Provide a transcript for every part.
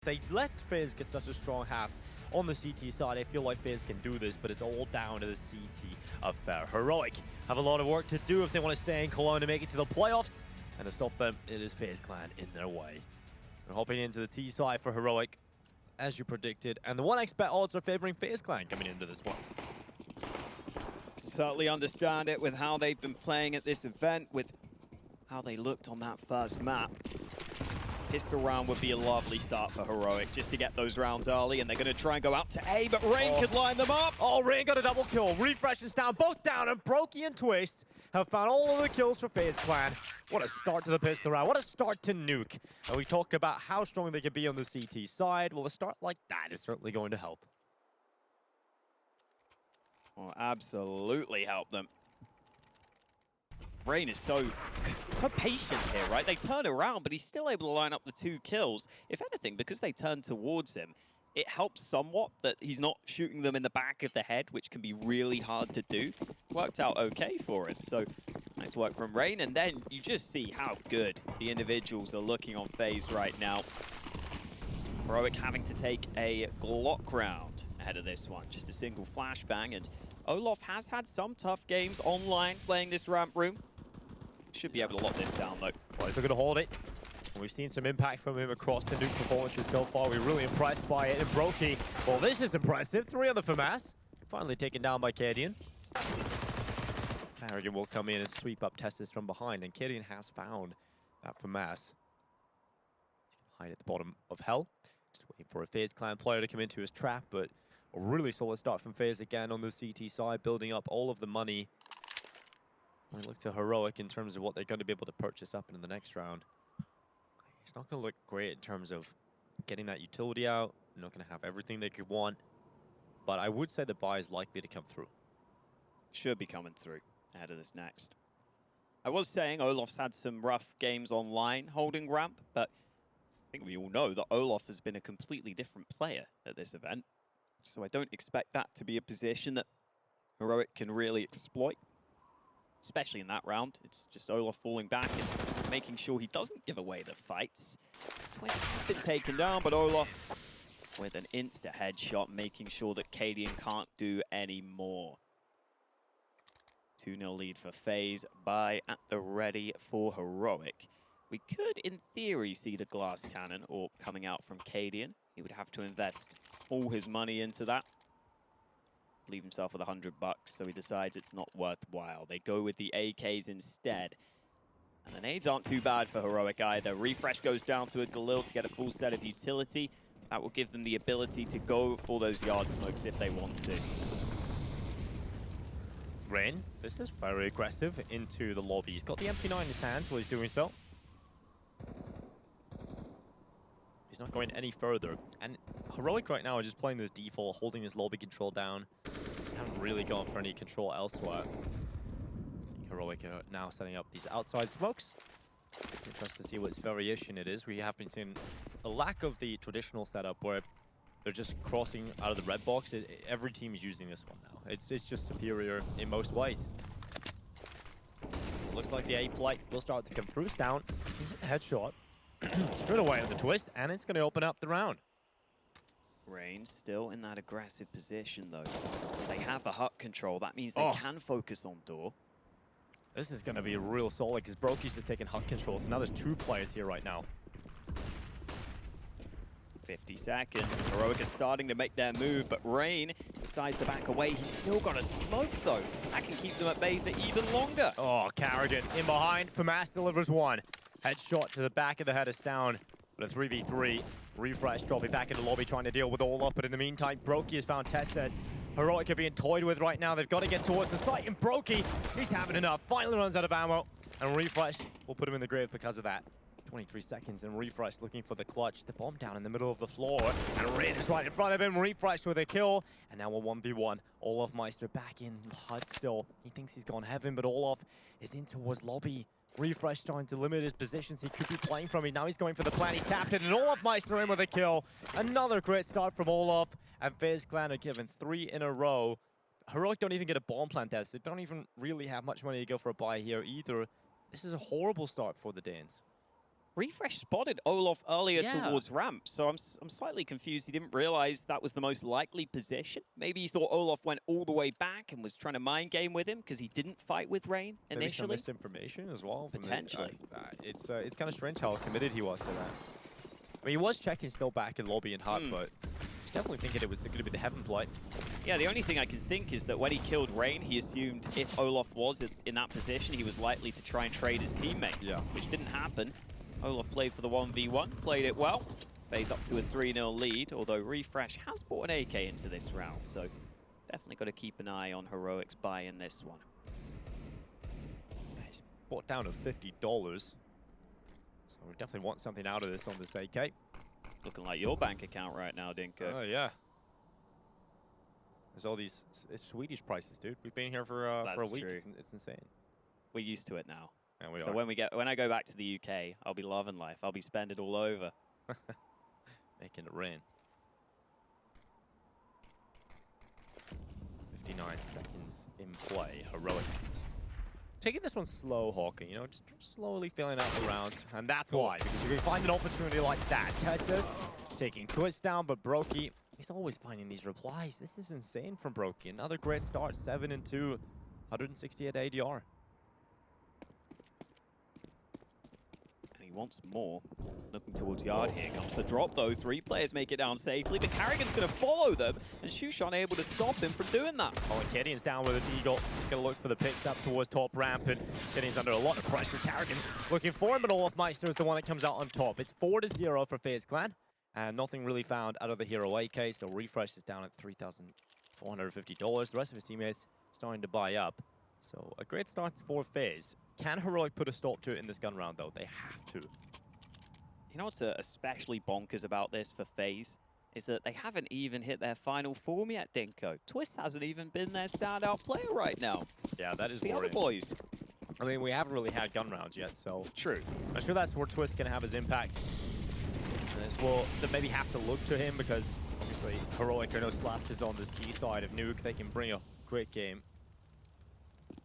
They let Faze get such a strong half on the CT side. I feel like Faze can do this, but it's all down to the CT affair. Heroic have a lot of work to do if they want to stay in Cologne to make it to the playoffs. And to stop them, it is Faze Clan in their way. They're hopping into the T side for Heroic, as you predicted. And the 1x bet odds are favoring Faze Clan coming into this one. Certainly understand it with how they've been playing at this event, with how they looked on that first map. Pistol round would be a lovely start for Heroic, just to get those rounds early, and they're going to try and go out to A, but Rain could line them up. Oh, Rain got a double kill. Refresh is down, both down, and Brokey and Twist have found all of the kills for Faze Clan. What a start to the pistol round. What a start to Nuke. And we talk about how strong they could be on the CT side. Well, a start like that is certainly going to help. Will absolutely help them. Rain is so patient here, right? They turn around, but he's still able to line up the 2 kills. If anything, because they turn towards him, it helps somewhat that he's not shooting them in the back of the head, which can be really hard to do. Worked out okay for him, so nice work from Rain. And then you just see how good the individuals are looking on Faze right now. Heroic having to take a Glock round ahead of this one. Just a single flashbang, and Olaf has had some tough games online playing this ramp room. Should be able to lock this down, though. Well, he's looking to hold it. And we've seen some impact from him across the Nuke performances so far. We're really impressed by it. And Brokey, well, this is impressive. 3 on the FAMAS. Finally taken down by Cadian. Carrigan will come in and sweep up Testis from behind. And Cadian has found that FAMAS. He's going to hide at the bottom of Hell. Just waiting for a Faze Clan player to come into his trap. But a really solid start from Faze again on the CT side, building up all of the money. I look to Heroic in terms of what they're going to be able to purchase up into the next round. It's not going to look great in terms of getting that utility out. They're not going to have everything they could want. But I would say the buy is likely to come through. Should be coming through ahead of this next. I was saying Olaf's had some rough games online holding ramp, but I think we all know that Olaf has been a completely different player at this event. So I don't expect that to be a position that Heroic can really exploit. Especially in that round. It's just Olaf falling back and making sure he doesn't give away the fights. Twist has been taken down, but Olaf with an insta headshot, making sure that Cadian can't do any more. 2-0 lead for Faze. Buy at the ready for Heroic. We could, in theory, see the glass cannon or coming out from Cadian. He would have to invest all his money into that. Leave himself with $100, so he decides it's not worthwhile. They go with the AKs instead. And the nades aren't too bad for Heroic either. Refresh goes down to a Galil to get a full set of utility. That will give them the ability to go for those yard smokes if they want to. Rain, this is very aggressive into the lobby. He's got the MP9 in his hands while he's doing so. He's not going any further. And Heroic right now are just playing this default, holding this lobby control down. They haven't really gone for any control elsewhere. Heroic are now setting up these outside smokes. Interested to see what variation it is. We have been seeing a lack of the traditional setup where they're just crossing out of the red box. Every team is using this one now. It's just superior in most ways. Looks like the A flight will start to come through. Down. He's a headshot. Straight away on the twist, and it's going to open up the round. Rain still in that aggressive position, though. Because they have the hut control. That means they can focus on door. This is going to be real solid, because Brokey's just taking hut control. So now there's 2 players here right now. 50 seconds. Heroic is starting to make their move, but Rain decides to back away. He's still got a smoke, though. That can keep them at bay for even longer. Oh, Carrigan in behind. FAMAS delivers 1. Headshot to the back of the head is down. But a 3v3. Refresh dropping back into the lobby, trying to deal with Olaf. But in the meantime, Brokey has found Testis. Heroic are being toyed with right now. They've got to get towards the site. And Brokey, he's having enough. Finally runs out of ammo. And Refresh will put him in the grave because of that. 23 seconds, and Refresh looking for the clutch. The bomb down in the middle of the floor. And Rain is right in front of him. Refresh with a kill. And now a 1v1. Olaf Meister back in HUD still. He thinks he's gone heaven, but Olaf is in towards lobby. Refresh trying to limit his positions he could be playing from. Now he's going for the plan. He's tapped it, and Olaf Meister in with a kill. Another great start from Olaf. And Faze Clan are given 3 in a row. Heroic don't even get a bomb plant test. They don't even really have much money to go for a buy here either. This is a horrible start for the Danes. Refresh spotted Olaf earlier Yeah. towards ramp, so I'm slightly confused. He didn't realize that was the most likely position. Maybe he thought Olaf went all the way back and was trying to mind game with him because he didn't fight with Rain Maybe some initially. misinformation as well. From Potentially. It's kind of strange how committed he was to that. I mean, he was checking still back in lobby and hut, but he's definitely thinking it was going to be the heaven play. Yeah, the only thing I can think is that when he killed Rain, he assumed if Olaf was in that position, he was likely to try and trade his teammate, which didn't happen. Olaf played for the 1v1, played it well. Faze up to a 3-0 lead, although Refresh has brought an AK into this round, so definitely got to keep an eye on Heroic's buy in this one. He's bought down to $50, so we definitely want something out of this on this AK. Looking like your bank account right now, Dinko. Oh, yeah. There's all these Swedish prices, dude. We've been here for a week. True. It's insane. We're used to it now. And we so are. when I go back to the UK, I'll be loving life. I'll be spending it all over. Making it rain. 59 seconds in play. Heroic. Taking this one slow, Hawking, you know, just slowly filling out the round. And that's why, because you're going to find an opportunity like that. Tested, taking Twist down, but Brokey, he's always finding these replies. This is insane from Brokey. Another great start, 7-2, 168 ADR. He wants more. Looking towards yard. Here comes the drop, though. 3 players make it down safely, but Carrigan's going to follow them, and Shush unable to stop him from doing that. Oh, and Gideon's down with a deagle. He's going to look for the picks up towards top ramp, and Gideon's under a lot of pressure. Carrigan looking for him, but Olaf Meister is the one that comes out on top. It's 4-0 for FaZe Clan, and nothing really found out of the hero AK, so Refresh is down at $3,450. The rest of his teammates starting to buy up. So a great start for FaZe. Can Heroic put a stop to it in this gun round, though? They have to. You know what's especially bonkers about this for FaZe? Is that they haven't even hit their final form yet, Dinko. Twist hasn't even been their standout player right now. Yeah, that is the worrying. other boys. I mean, we haven't really had gun rounds yet, so... True. I'm sure that's where Twist can have his impact. And this will maybe have to look to him, because obviously Heroic are no slouches on this D side of Nuke. They can bring a great game.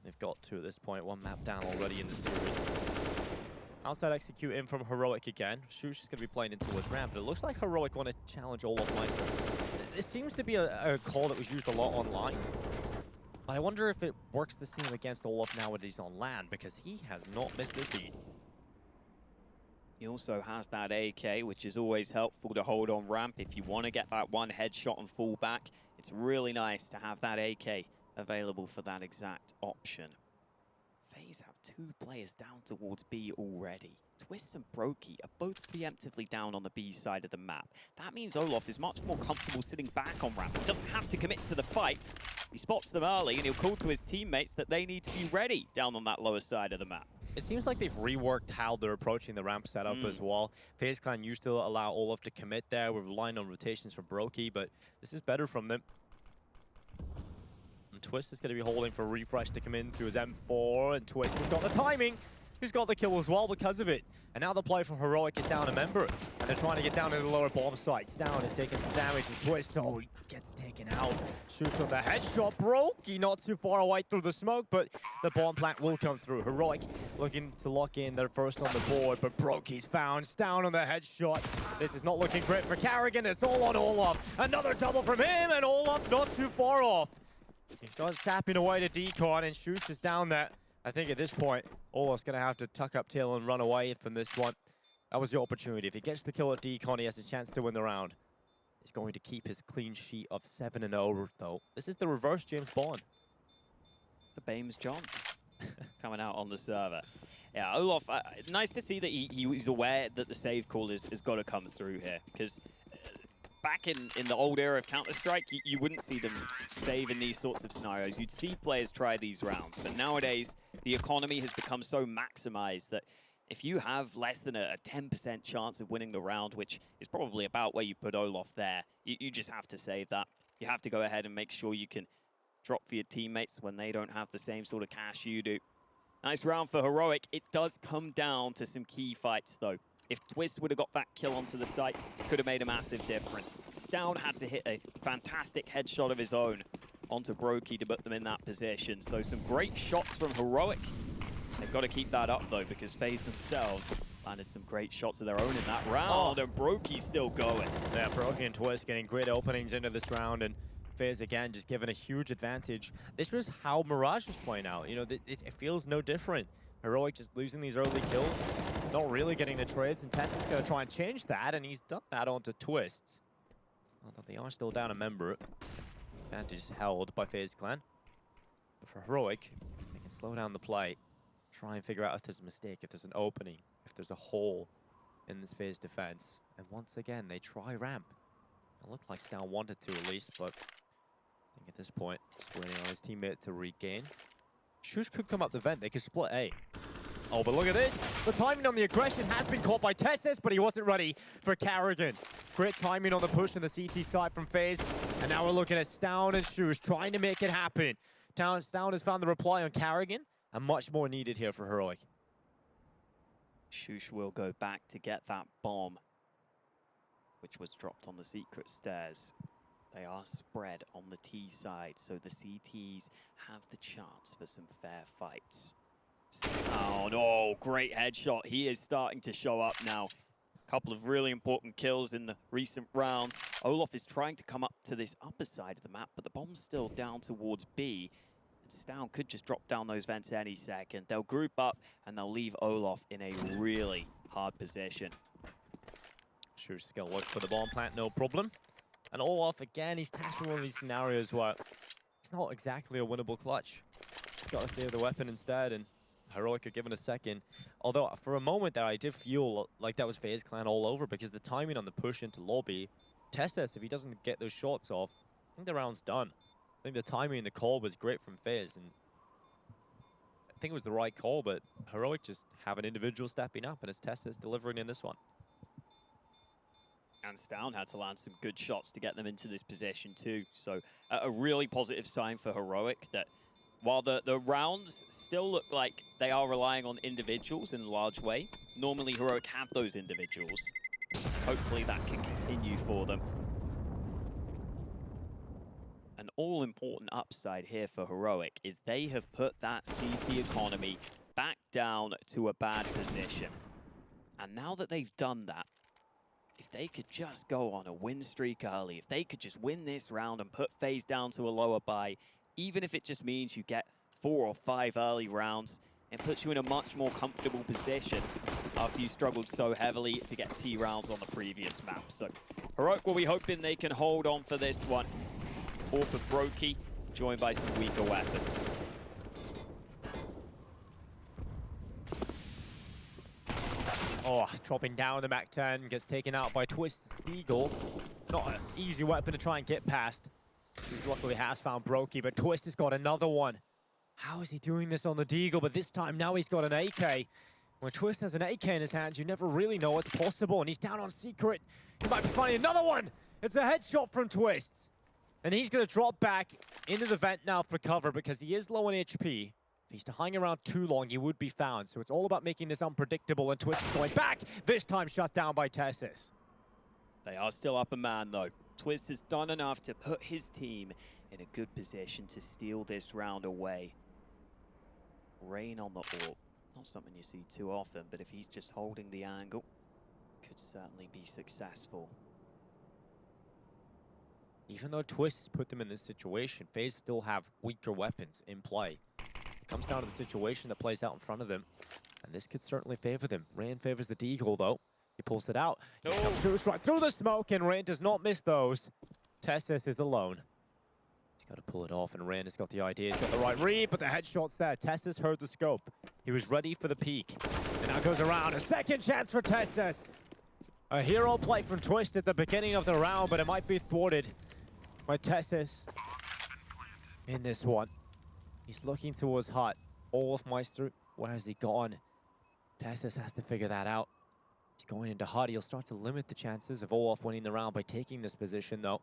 They've got 2 at this point, 1 map down already in the series. Outside execute in from Heroic again. Shush is going to be playing into his ramp, but it looks like Heroic want to challenge Olaf Meister. This seems to be a call that was used a lot online. But I wonder if it works the same against Olaf now when he's on land, because he has not missed a beat. He also has that AK, which is always helpful to hold on ramp if you want to get that one headshot and fall back. It's really nice to have that AK available for that exact option. FaZe have 2 players down towards B already. Twist and Brokey are both preemptively down on the B side of the map. That means Olaf is much more comfortable sitting back on ramp. He doesn't have to commit to the fight. He spots them early, and he'll call to his teammates that they need to be ready down on that lower side of the map. It seems like they've reworked how they're approaching the ramp setup as well. FaZe Clan used to allow Olaf to commit there. We're relying on rotations from Brokey, but this is better from them. And Twist is going to be holding for Refresh to come in through his M4, and Twist has got the timing. He's got the kill as well because of it. And now the play from Heroic is down a member, and they're trying to get down to the lower bomb site. Down is taking some damage, and Twist, oh, he gets taken out. Shoots on the headshot. Brokey not too far away through the smoke, but the bomb plant will come through. Heroic looking to lock in their first on the board, but Brokey's found. Down on the headshot. This is not looking great for Carrigan. It's all on Olaf. Another double from him, and Olaf not too far off. He starts tapping away to Decon, and Shush is down there. I think at this point, Olaf's going to have to tuck up tail and run away from this one. That was the opportunity. If he gets the kill at Decon, he has a chance to win the round. He's going to keep his clean sheet of 7-0, though. This is the reverse James Bond. The Bames John coming out on the server. Yeah, Olaf, nice to see that he's aware that the save call has got to come through here, because back in the old era of Counter-Strike, you wouldn't see them save in these sorts of scenarios. You'd see players try these rounds, but nowadays, the economy has become so maximized that if you have less than a 10% chance of winning the round, which is probably about where you put Olaf there, you just have to save that. You have to go ahead and make sure you can drop for your teammates when they don't have the same sort of cash you do. Nice round for Heroic. It does come down to some key fights, though. If Twist would have got that kill onto the site, it could have made a massive difference. Down had to hit a fantastic headshot of his own onto Brokey to put them in that position. So some great shots from Heroic. They've got to keep that up, though, because FaZe themselves Landed some great shots of their own in that round, and Brokey's still going. Yeah, Brokey and Twist getting great openings into this round, and Faze again just given a huge advantage. This was how Mirage was playing out. You know, it feels no different. Heroic just losing these early kills, not really getting the trades, and Tessa's going to try and change that, and he's done that onto Twists. Although they are still down a member. Advantage held by Faze Clan. But for Heroic, they can slow down the play, try and figure out if there's a mistake, if there's an opening, if there's a hole in this Faze defense. And once again, they try ramp. It looked like Stan wanted to at least, but I think at this point, just waiting on his teammate to regain. Shush could come up the vent, they could split A. Oh, but look at this. The timing on the aggression has been caught by Testis, but he wasn't ready for Carrigan. Great timing on the push on the CT side from Faze. And now we're looking at Stown and Shush trying to make it happen. Stown has found the reply on Carrigan, and much more needed here for Heroic. Shush will go back to get that bomb, which was dropped on the secret stairs. They are spread on the T side, so the CTs have the chance for some fair fights. Stown, oh, great headshot. He is starting to show up now. A couple of really important kills in the recent rounds. Olaf is trying to come up to this upper side of the map, but the bomb's still down towards B. And Stown could just drop down those vents any second. They'll group up and they'll leave Olaf in a really hard position. Shush is going to look for the bomb plant, no problem. And Olaf, again, he's tackling one of these scenarios where it's not exactly a winnable clutch. He's got to stay with the weapon instead, and Heroic are given a second. Although, for a moment there, I did feel like that was Faze Clan all over, because the timing on the push into lobby, Testis, if he doesn't get those shots off, I think the round's done. I think the timing and the call was great from Faze, and I think it was the right call, but Heroic just have an individual stepping up, and it's Testis delivering in this one. And Stown had to land some good shots to get them into this position too. So a really positive sign for Heroic that while the rounds still look like they are relying on individuals in a large way, normally Heroic have those individuals. Hopefully that can continue for them. An all-important upside here for Heroic is they have put that CT economy back down to a bad position. And now that they've done that, if they could just go on a win streak early, if they could just win this round and put Faze down to a lower buy, even if it just means you get 4 or 5 early rounds, it puts you in a much more comfortable position after you struggled so heavily to get T rounds on the previous map. So Heroic will be hoping they can hold on for this one. Orp of Brokey, joined by some weaker weapons. Oh, dropping down the Mac 10, gets taken out by Twist Eagle. Not an easy weapon to try and get past. He luckily has found Brokey, but Twist has got another one. How is he doing this on the Deagle? But this time now he's got an AK. When Twist has an AK in his hands, you never really know what's possible, and he's down on Secret. He might be finding another one! It's a headshot from Twist. And he's going to drop back into the vent now for cover because he is low on HP. If he's to hang around too long, he would be found. So it's all about making this unpredictable, and Twist is going back. This time shut down by Testis. They are still up a man, though. Twist has done enough to put his team in a good position to steal this round away. Rain on the AWP. Not something you see too often, but if he's just holding the angle, could certainly be successful. Even though Twist has put them in this situation, FaZe still have weaker weapons in play. It comes down to the situation that plays out in front of them, and this could certainly favor them. Rain favors the Deagle, though. He pulls it out. He comes right through the smoke, and Rain does not miss those. Testis is alone. He's got to pull it off, and Rain has got the idea. He's got the right read, but the headshot's there. Testis heard the scope. He was ready for the peek. And now goes around. A second chance for Testis. A hero play from Twist at the beginning of the round, but it might be thwarted by Testis in this one. He's looking towards Hut. Olaf Meister, where has he gone? Testis has to figure that out. He's going into Hut. He'll start to limit the chances of Olaf winning the round by taking this position, though.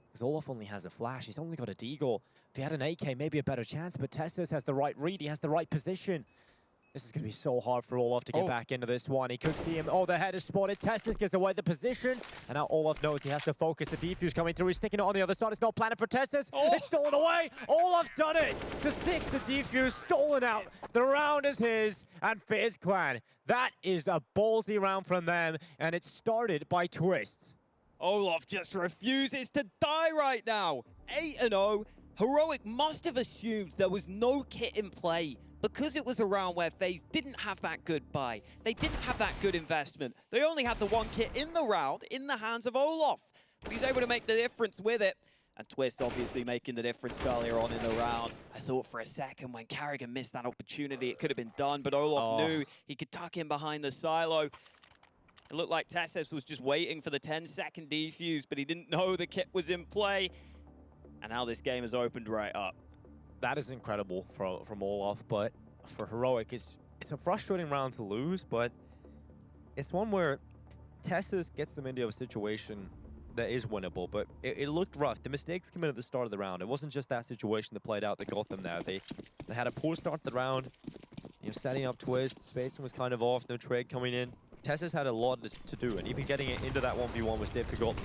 Because Olaf only has a flash. He's only got a Deagle. If he had an AK, maybe a better chance, but Testis has the right read. He has the right position. This is going to be so hard for Olaf to get back into this one. He could see him. Oh, the head is spotted. Testis gets away the position. And now Olaf knows he has to focus. The defuse coming through. He's sticking it on the other side. It's not planted for Testis. It's stolen away. Olaf's done it. The 6, the defuse stolen out. The round is his. And Faze Clan. That is a ballsy round from them. And it started by Twist. Olaf just refuses to die right now. 8-0. Heroic must have assumed there was no kit in play because it was a round where FaZe didn't have that good buy. They didn't have that good investment. They only had the one kit in the round in the hands of Olaf. But he's able to make the difference with it. And Twist obviously making the difference earlier on in the round. I thought for a second when Carrigan missed that opportunity, it could have been done, but Olaf knew he could tuck in behind the silo. It looked like Testis was just waiting for the 10-second defuse, but he didn't know the kit was in play. And now this game has opened right up. That is incredible from Olaf, but for Heroic, it's a frustrating round to lose, but it's one where Testis gets them into a situation that is winnable, but it looked rough. The mistakes came in at the start of the round. It wasn't just that situation that played out that got them there. They had a poor start to the round, setting up Twist. Spacing was kind of off, no trade coming in. Testis had a lot to do, and even getting it into that 1v1 was difficult.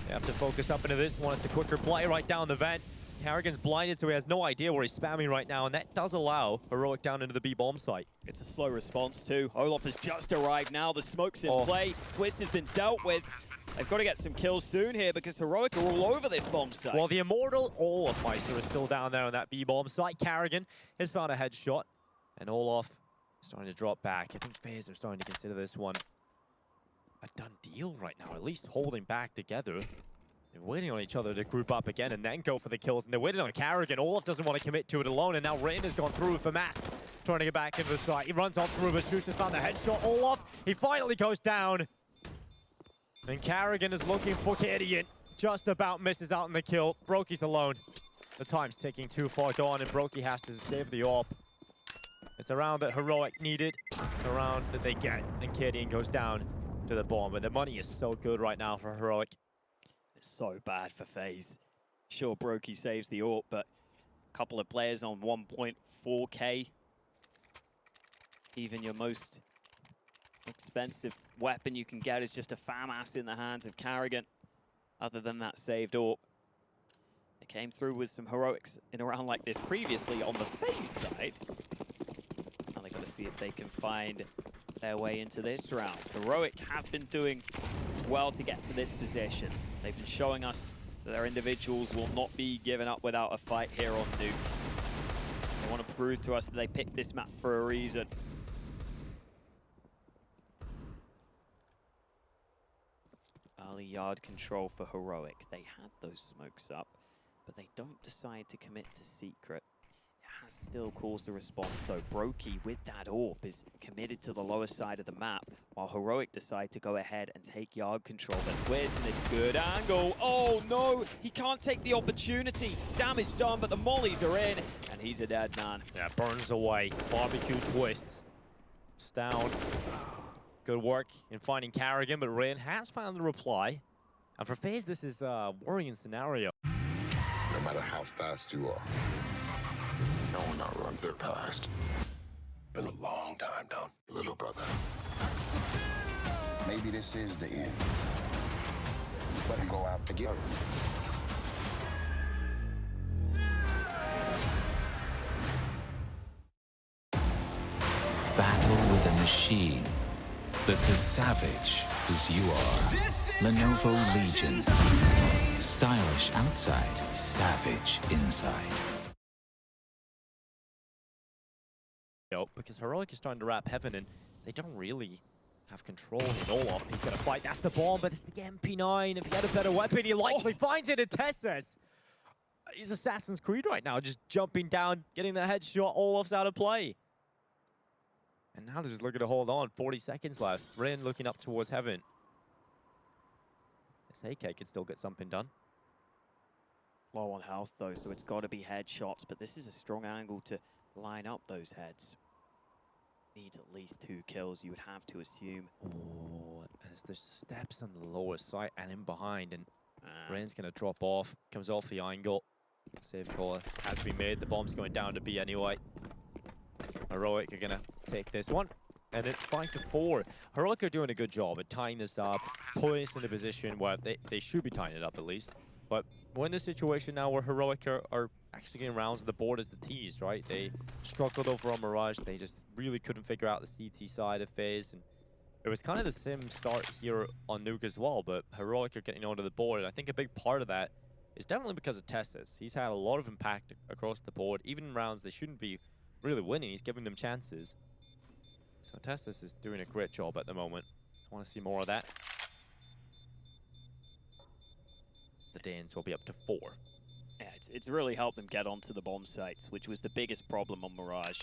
They have to focus up into this one. It's the quicker play right down the vent. Carrigan's blinded, so he has no idea where he's spamming right now, and that does allow Heroic down into the B-bomb site. It's a slow response too. Olaf has just arrived now. The smoke's in play. Twist has been dealt with. They've got to get some kills soon here because Heroic are all over this bomb site. Well, the immortal Olaf Meister is still down there on that B-bomb site. Carrigan has found a headshot, and Olaf is starting to drop back. I think FaZe are starting to consider this one a done deal right now, at least holding back together. They're waiting on each other to group up again and then go for the kills. And they're waiting on Carrigan. Olaf doesn't want to commit to it alone. And now Rain has gone through for Mass, trying to get back into the site. He runs on through, but Shoots has found the headshot. Olaf, he finally goes down. And Carrigan is looking for Gideon. Just about misses out on the kill. Brokey's alone. The time's ticking too far gone, and Brokey has to save the AWP. It's a round that Heroic needed. It's a round that they get. And Gideon goes down to the bomb. But the money is so good right now for Heroic. It's so bad for FaZe. Sure, Brokey saves the AWP, but a couple of players on 1.4k. Even your most expensive weapon you can get is just a FAMAS in the hands of Carrigan. Other than that saved AWP. They came through with some heroics in a round like this previously on the FaZe side. Now they've got to see if they can find their way into this round. Heroic have been doing well to get to this position. They've been showing us that their individuals will not be given up without a fight here on Nuke. They want to prove to us that they picked this map for a reason. Early yard control for Heroic. They had those smokes up, but they don't decide to commit to secret. It has still caused a response though. Brokey with that AWP is committed to the lower side of the map, while Heroic decide to go ahead and take yard control. But Twist in a good angle. Oh no, he can't take the opportunity. Damage done, but the mollies are in, and he's a dead man. Yeah, burns away. Barbecue Twist. It's down. Good work in finding Carrigan, but Rain has found the reply. And for FaZe, this is a worrying scenario. No matter how fast you are, no one outruns their past. Been a long time, Don. Little brother. Maybe this is the end. Better go out together. Battle with a machine that's as savage as you are. Lenovo Legion. Stylish outside, savage inside. Because Heroic is starting to wrap Heaven, and they don't really have control of Olaf. He's going to fight. That's the bomb, but it's the MP9. If he had a better weapon, he likely finds it. And Tess says he's Assassin's Creed right now, just jumping down, getting the headshot. Olaf's out of play. And now they're just looking to hold on. 40 seconds left. Rin looking up towards Heaven. This AK could still get something done. Low on health though, so it's got to be headshots, but this is a strong angle to line up those heads. Needs at least 2 kills, you would have to assume. Oh, as the steps on the lower side and in behind, and Rain's going to drop off. Comes off the angle. Save call has been made. The bomb's going down to B anyway. Heroic are gonna take this one. And it's 5-4. Heroic are doing a good job at tying this up, putting us in a position where they should be tying it up at least. But we're in this situation now where Heroic are actually getting rounds on the board as the T's, right? They struggled over on Mirage. They just really couldn't figure out the CT side of Faze. And it was kind of the same start here on Nuke as well, but Heroic are getting onto the board. And I think a big part of that is definitely because of Tessus. He's had a lot of impact across the board. Even in rounds they shouldn't be really winning, he's giving them chances. So Tessus is doing a great job at the moment. I want to see more of that. The Danes will be up to 4. Yeah, it's really helped them get onto the bomb sites, which was the biggest problem on Mirage.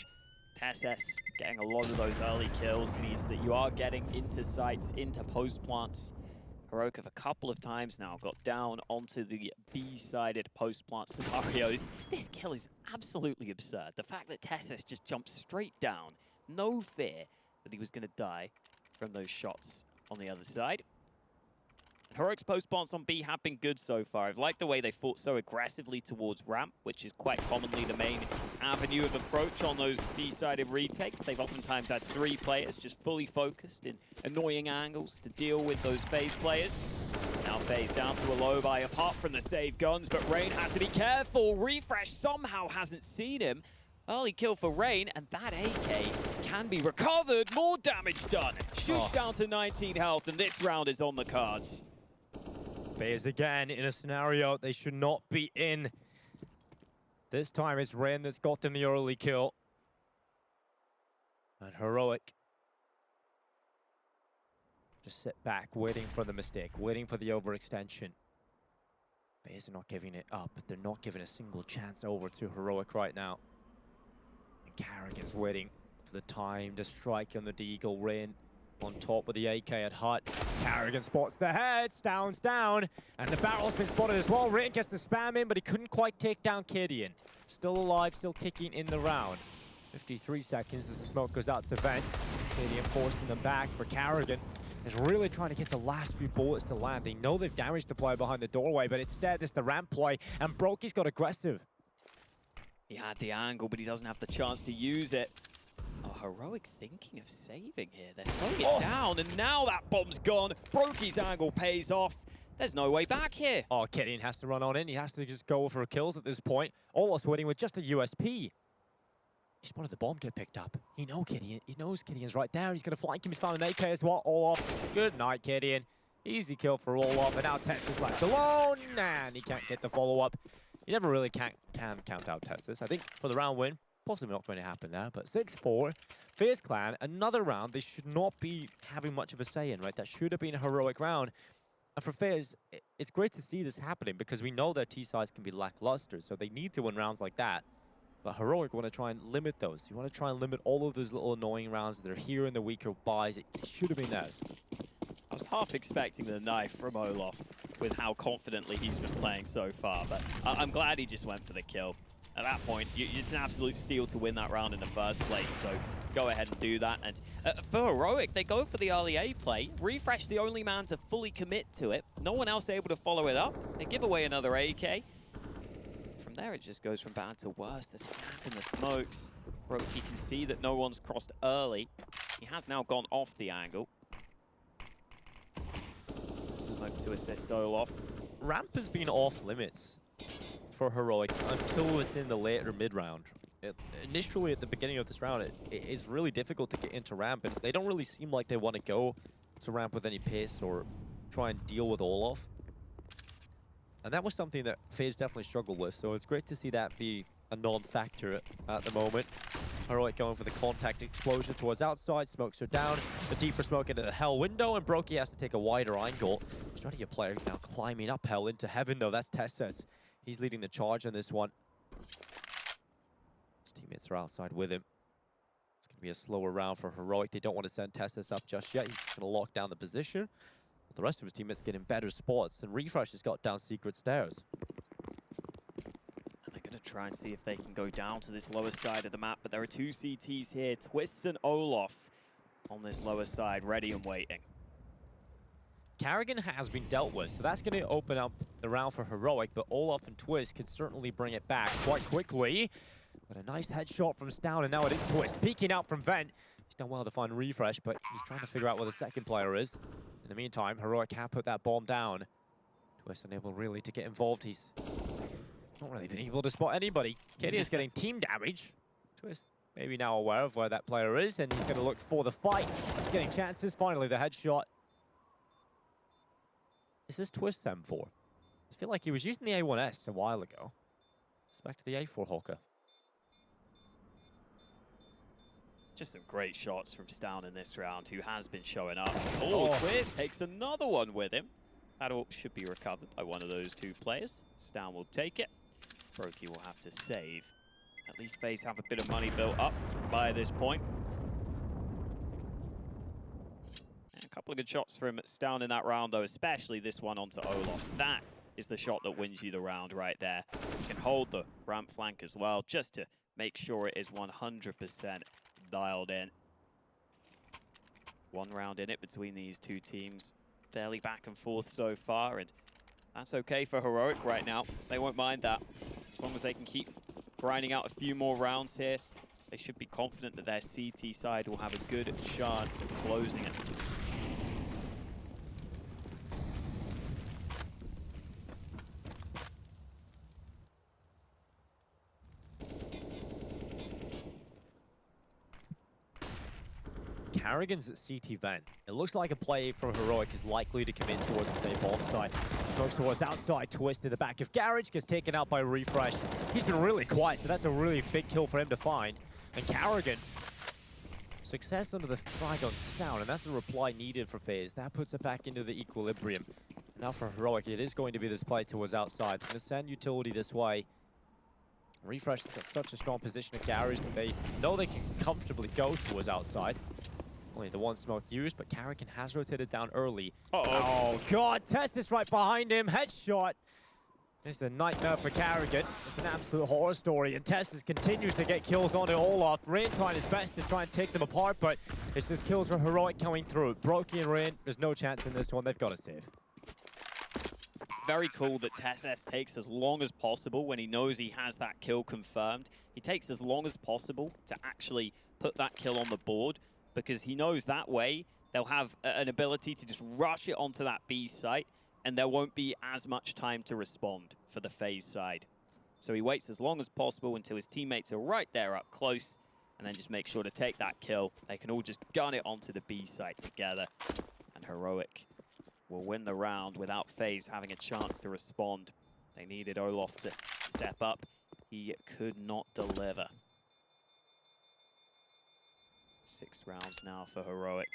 Tessus getting a lot of those early kills means that you are getting into sites, into post plants. Heroic have a couple of times now got down onto the B-sided post plant scenarios. This kill is absolutely absurd. The fact that Tessus just jumped straight down, no fear that he was going to die from those shots on the other side. Heroic's post plants on B have been good so far. I've liked the way they fought so aggressively towards ramp, which is quite commonly the main avenue of approach on those B-sided retakes. They've oftentimes had 3 players just fully focused in annoying angles to deal with those Faze players. Now Faze down to a low buy apart from the save guns, but Rain has to be careful. Refresh somehow hasn't seen him. Early kill for Rain, and that AK can be recovered. More damage done. Shoots down to 19 health, and this round is on the cards. Faze again in a scenario they should not be in. This time it's Rain that's got them the early kill. And Heroic just sit back, waiting for the mistake, waiting for the overextension. Faze are not giving it up. They're not giving a single chance over to Heroic right now. And Carrigan's waiting for the time to strike on the Deagle. Rain on top with the AK at Hut. Carrigan spots the heads, down, and the barrel's been spotted as well. Rain gets the spam in, but he couldn't quite take down Kidian. Still alive, still kicking in the round. 53 seconds as the smoke goes out to vent. Kidian forcing them back, for Carrigan is really trying to get the last few bullets to land. They know they've damaged the player behind the doorway, but instead it's the ramp play, and Brokey's got aggressive. He had the angle, but he doesn't have the chance to use it. Oh, Heroic thinking of saving here. They're slowing it down, and now that bomb's gone. Brokey's angle pays off. There's no way back here. Oh, Kidian has to run on in. He has to just go for kills at this point. Almost winning with just a USP. He spotted the bomb get picked up. He knows Kidian's right there. He's going to flank him. He's found an AK as well. Olaf. Good night, Kidian. Easy kill for Olaf. And now Tessus left alone. And he can't get the follow-up. You never really can count out Tessus. I think for the round win, possibly not going to happen there, but 6-4. Faze Clan, another round they should not be having much of a say in, right? That should have been a heroic round. And for Faze, it's great to see this happening because we know their T-sides can be lackluster, so they need to win rounds like that. But Heroic want to try and limit those. You want to try and limit all of those little annoying rounds that are here in the weaker buys. It should have been theirs. I was half expecting the knife from Olaf with how confidently he's been playing so far, but I'm glad he just went for the kill. At that point, it's an absolute steal to win that round in the first place, so go ahead and do that. And for Heroic, they go for the early A play. Refresh the only man to fully commit to it. No one else able to follow it up. They give away another AK. From there, it just goes from bad to worse. There's a gap in the smokes. Brokey can see that no one's crossed early. He has now gone off the angle. Smoke to assist Olaf. Ramp has been off limits for Heroic until it's in the later mid-round. Initially, at the beginning of this round, it is really difficult to get into ramp, and they don't really seem like they want to go to ramp with any pace or try and deal with Olaf. And that was something that Faze definitely struggled with, so it's great to see that be a non-factor at the moment. Heroic going for the contact explosion towards outside, smokes are down, the deeper smoke into the Hell window, and Brokey has to take a wider angle. Strategy player now climbing up Hell into heaven, though. That's Tessus. He's leading the charge on this one. His teammates are outside with him. It's going to be a slower round for Heroic. They don't want to send Tessus up just yet. He's going to lock down the position. The rest of his teammates getting better spots, and Refresh has got down secret stairs. And they're going to try and see if they can go down to this lower side of the map, but there are 2 CTs here. Twists and Olaf on this lower side, ready and waiting. Carrigan has been dealt with, so that's going to open up the round for Heroic, but Olaf and Twist can certainly bring it back quite quickly. But a nice headshot from Stown, and now it is Twist. Peeking out from Vent. He's done well to find Refresh, but he's trying to figure out where the second player is. In the meantime, Heroic can't put that bomb down. Twist unable really to get involved. He's not really been able to spot anybody. KD is getting team damage. Twist maybe now aware of where that player is, and he's going to look for the fight. He's getting chances. Finally, the headshot. Is this Twist M4? I feel like he was using the A1S a while ago. It's back to the A4 Hawker. Just some great shots from Stown in this round, who has been showing up. Oh, Twist takes another one with him. That AWP should be recovered by one of those two players. Stown will take it. Brokey will have to save. At least Faze have a bit of money built up by this point. And a couple of good shots from Stown in that round, though, especially this one onto Olof. That is the shot that wins you the round right there. You can hold the ramp flank as well, just to make sure it is 100% dialed in. One round in it between these two teams. Fairly back and forth so far, and that's okay for Heroic right now. They won't mind that. As long as they can keep grinding out a few more rounds here, they should be confident that their CT side will have a good chance of closing it. Carrigan's at CT Vent. It looks like a play from Heroic is likely to come in towards the same bomb site. Goes towards outside, Twist in the back of Garage, gets taken out by Refresh. He's been really quiet, so that's a really big kill for him to find. And Carrigan, success under the frag on Sound, and that's the reply needed for Faze. That puts it back into the equilibrium. And now for Heroic, it is going to be this play towards outside. They're going to send utility this way. Refresh has got such a strong position at Garage that they know they can comfortably go towards outside. Only the one smoke used, but Carrigan has rotated down early. Oh, God. Test is right behind him. Headshot. It's a nightmare for Carrigan. It's an absolute horror story. And Testis continues to get kills onto Olaf. Rain trying his best to try and take them apart, but it's just kills for Heroic coming through. Brokey and Rain, there's no chance in this one. They've got to save. Very cool that Testis takes as long as possible when he knows he has that kill confirmed. He takes as long as possible to actually put that kill on the board, because he knows that way they'll have an ability to just rush it onto that B site, and there won't be as much time to respond for the Faze side. So he waits as long as possible until his teammates are right there up close, and then just make sure to take that kill. They can all just gun it onto the B site together, and Heroic will win the round without Faze having a chance to respond. They needed Olaf to step up. He could not deliver. 6 rounds now for Heroic.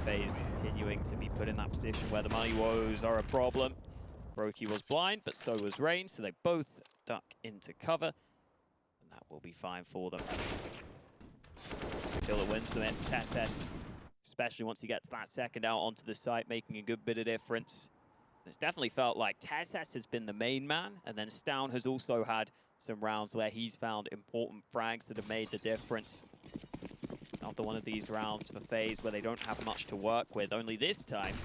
Faze continuing to be put in that position where the money woes are a problem. Brokey was blind, but so was Rain, so they both duck into cover, and that will be fine for them. Still it wins them in. Testes, especially once he gets that second out onto the site, making a good bit of difference. It's definitely felt like Testes has been the main man, and then Stown has also had some rounds where he's found important frags that have made the difference. After one of these rounds for Faze where they don't have much to work with, only this time,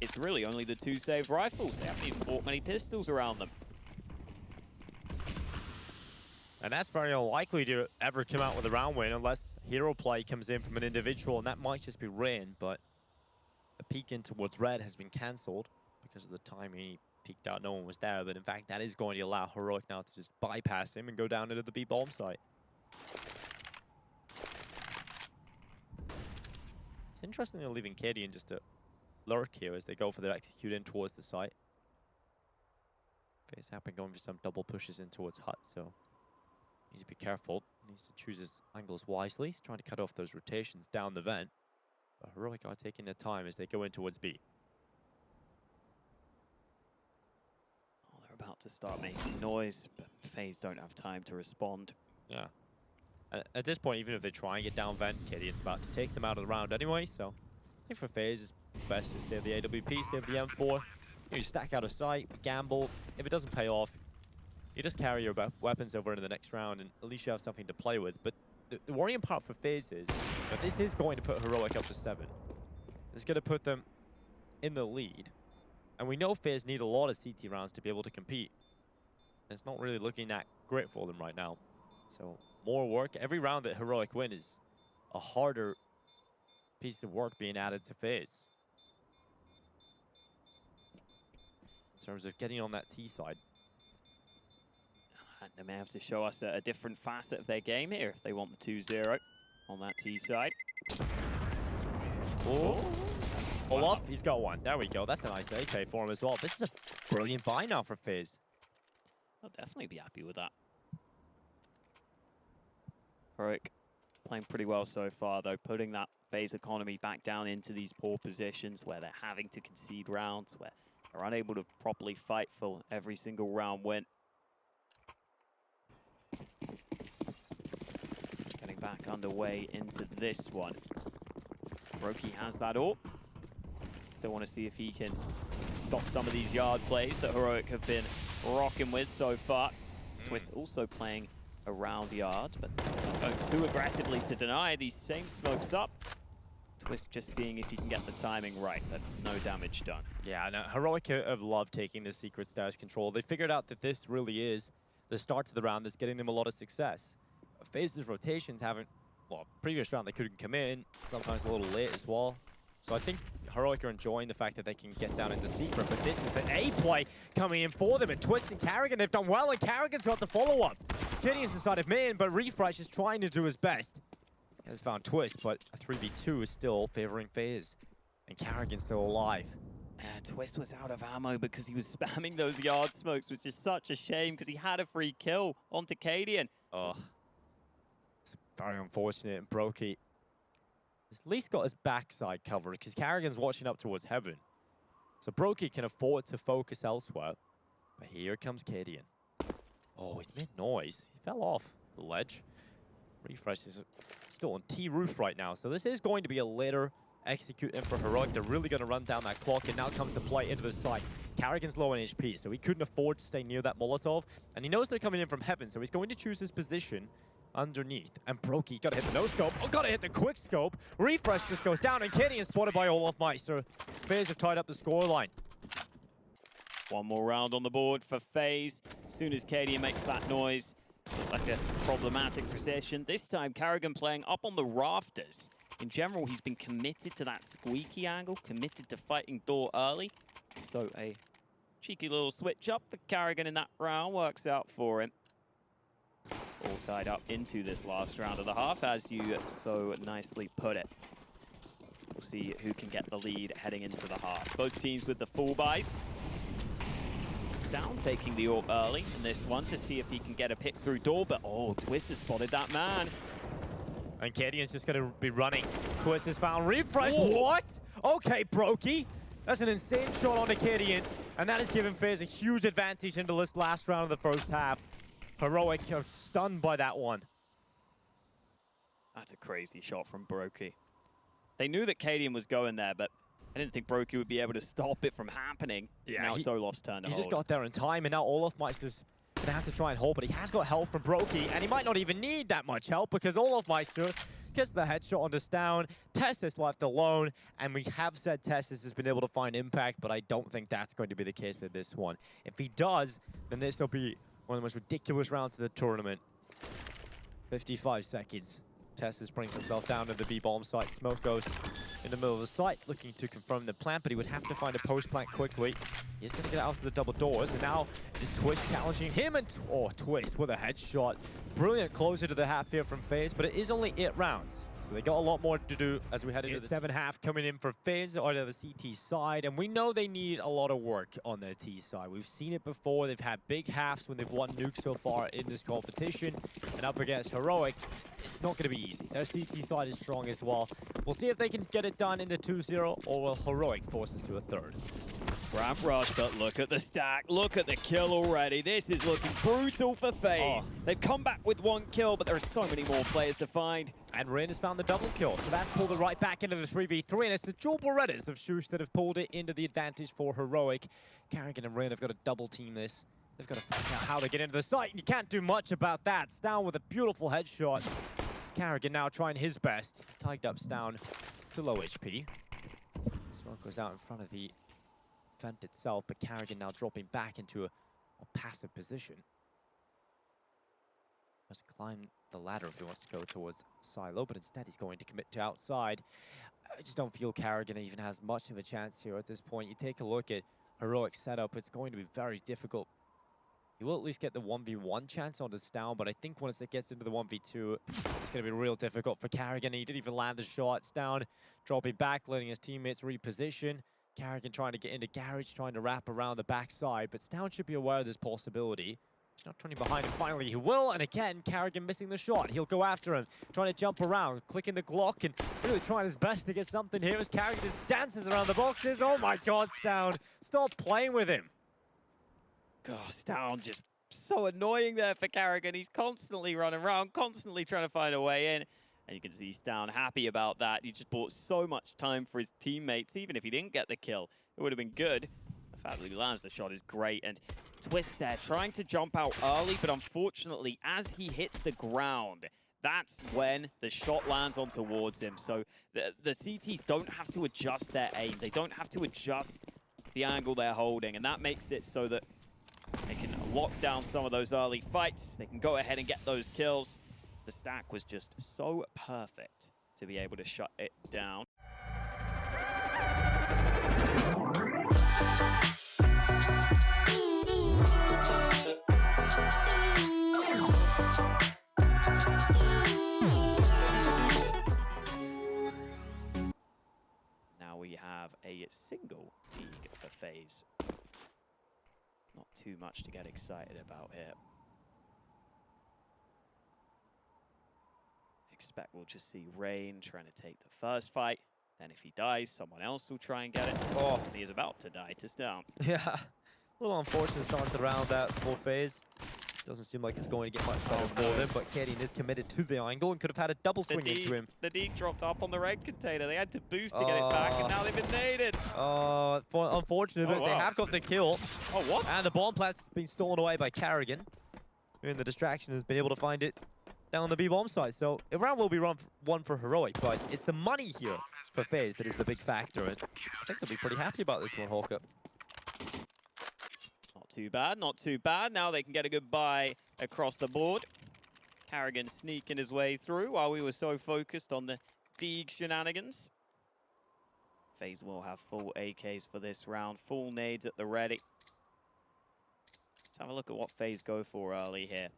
it's really only the 2 saved rifles. They haven't even bought many pistols around them. And that's very unlikely to ever come out with a round win unless hero play comes in from an individual, and that might just be Rain, but a peek in towards Red has been cancelled because of the time he peeked out, no one was there, but in fact that is going to allow Heroic now to just bypass him and go down into the B bomb site. It's interesting they're leaving KD in just a lurk here as they go for their execute in towards the site. Faze have been going for some double pushes in towards Hut, so needs to be careful. Needs to choose his angles wisely. He's trying to cut off those rotations down the vent. But Heroic are taking their time as they go in towards B. Oh, they're about to start making noise, but Faze don't have time to respond. Yeah. At this point, even if they try and get down vent, Gideon's about to take them out of the round anyway, so I think for Faze, it's best to save the AWP, save the M4. You stack out of sight, gamble. If it doesn't pay off, you just carry your weapons over into the next round, and at least you have something to play with. But the worrying part for Faze is that this is going to put Heroic up to 7. It's going to put them in the lead. And we know Faze need a lot of CT rounds to be able to compete. It's not really looking that great for them right now. So more work. Every round that Heroic win is a harder piece of work being added to Faze. In terms of getting on that T side. And they may have to show us a different facet of their game here if they want the 2-0 on that T side. Oh. Olaf, he's got one. There we go. That's a nice AK for him as well. This is a brilliant buy now for Faze. I'll definitely be happy with that. Heroic playing pretty well so far, though, putting that Faze economy back down into these poor positions where they're having to concede rounds, where they're unable to properly fight for every single round win. Getting back underway into this one. Brokey has that up. Still want to see if he can stop some of these yard plays that Heroic have been rocking with so far. Twist also playing around yards, but not going too aggressively to deny these same smokes up. Twist just seeing if he can get the timing right, but no damage done. Yeah, no, Heroic have loved taking the secret stash control. They figured out that this really is the start to the round that's getting them a lot of success. Faze's rotations haven't, well, previous round they couldn't come in, sometimes a little late as well. So I think Heroic are enjoying the fact that they can get down into secret, but this is the A play coming in for them, and Twist and Carrigan, they've done well, and Carrigan's got the follow-up. Gideon's decided main, but Refresh is trying to do his best. He has found Twist, but a 3v2 is still favoring Faze, and Carrigan's still alive. Twist was out of ammo because he was spamming those yard smokes, which is such a shame because he had a free kill onto Cadian. Oh, it's very unfortunate, and Brokey has at least got his backside covered because Carrigan's watching up towards heaven. So Brokey can afford to focus elsewhere. But here comes Cadian. Oh, he's mid-noise. He fell off the ledge. Refresh is still on T-roof right now. So this is going to be a later execute in for Heroic. They're really going to run down that clock, and now comes the play into the side. Carrigan's low on HP, so he couldn't afford to stay near that Molotov. And he knows they're coming in from heaven, so he's going to choose his position underneath. And Brokey got to hit the no-scope. Oh, got to hit the quick-scope. Refresh just goes down, and Cadian is spotted by Olaf Meister. Faze have tied up the scoreline. One more round on the board for Faze. As soon as Cadian makes that noise, like a problematic procession. This time, Carrigan playing up on the rafters. In general, he's been committed to that squeaky angle, committed to fighting door early. So a cheeky little switch up for Carrigan in that round works out for him. All tied up into this last round of the half, as you so nicely put it. We'll see who can get the lead heading into the half. Both teams with the full buys. Down taking the AWP early in this one to see if he can get a pick through door, but oh, Twist has spotted that man. And Cadian's just going to be running. Twist has found Refresh. Whoa. What? Okay, Brokey. That's an insane shot onto Cadian, and that has given Faze a huge advantage into this last round of the first half. Heroic are stunned by that one. That's a crazy shot from Brokey. They knew that Cadian was going there, but I didn't think Brokey would be able to stop it from happening. Yeah, now it's Olaf's turn to He hold. just got there in time, and now Olaf Meister's going to have to try and hold, but he has got help from Brokey, and he might not even need that much help because Olaf Meister gets the headshot on this down. Testis left alone, and we have said Testis has been able to find impact, but I don't think that's going to be the case in this one. If he does, then this will be one of the most ridiculous rounds of the tournament. 55 seconds. Testis brings himself down to the B-bomb site. Smoke goes in the middle of the site, looking to confirm the plant, but he would have to find a post-plant quickly. He's going to get out of the double doors, and now it is Twist challenging him, and oh, Twist with a headshot. Brilliant closer to the half here from Faze, but it is only 8 rounds. So they got a lot more to do as we head into the 7th half coming in for Faze out of the CT side, and we know they need a lot of work on their T side. We've seen it before. They've had big halves when they've won Nuke so far in this competition, and up against Heroic, it's not going to be easy. Their CT side is strong as well. We'll see if they can get it done in the 2-0, or will Heroic force us to a 3rd. Ramp rush, but look at the stack. Look at the kill already. This is looking brutal for Faze. Oh. They've come back with 1 kill, but there are so many more players to find. And Rain has found the double kill, so that's pulled it right back into the 3v3, and it's the dual Berettas of Shush that have pulled it into the advantage for Heroic. Carrigan and Rain have got to double team this. They've got to find out how to get into the site, and you can't do much about that. Stown with a beautiful headshot. Carrigan now trying his best. He's tagged up Stown to low HP. Smoke goes out in front of the vent itself, but Carrigan now dropping back into a passive position. must climb the ladder if he wants to go towards Silo, but instead he's going to commit to outside. I just don't feel Carrigan even has much of a chance here at this point. You take a look at Heroic setup, it's going to be very difficult. He will at least get the 1v1 chance on this down, but I think once it gets into the 1v2, it's going to be real difficult for Carrigan. He didn't even land the shots down, dropping back, letting his teammates reposition. Carrigan trying to get into Garage, trying to wrap around the backside, but Stown should be aware of this possibility. He's not turning behind him. Finally, he will, and again, Carrigan missing the shot. He'll go after him, trying to jump around, clicking the Glock, and really trying his best to get something here as Carrigan just dances around the boxes. Oh my God, Stown, stop playing with him. God, Stown just so annoying there for Carrigan. He's constantly running around, constantly trying to find a way in. And you can see Stown happy about that. He just bought so much time for his teammates. Even if he didn't get the kill, it would have been good. The fact that he lands the shot is great. And Twist there, trying to jump out early, but unfortunately, as he hits the ground, that's when the shot lands on towards him. So the CTs don't have to adjust their aim. They don't have to adjust the angle they're holding. And that makes it so that they can lock down some of those early fights. They can go ahead and get those kills. The stack was just so perfect to be able to shut it down. Now we have a single league for Faze. Not too much to get excited about here. Expect we'll just see Rain trying to take the first fight. Then if he dies, someone else will try and get it. Oh, and he is about to die to Stown. Yeah, a little unfortunate start around that full Phase. Doesn't seem like it's going to get much better for him, but Kadian is committed to the angle and could have had a double swing into him. The Deke dropped up on the red container. They had to boost to get it back, and now they've been naded. Unfortunate, but they have got the kill. Oh, what? And the bomb plant's been stolen away by Carrigan. And the distraction has been able to find it down the B-bomb side. So a round will be one for Heroic, but it's the money here for FaZe that is the big factor. And I think they'll be pretty happy about this one, Hawker. Not too bad, not too bad. Now they can get a good buy across the board. Carrigan sneaking his way through while we were so focused on the Deeg shenanigans. FaZe will have full AKs for this round, full nades at the ready. Let's have a look at what FaZe go for early here.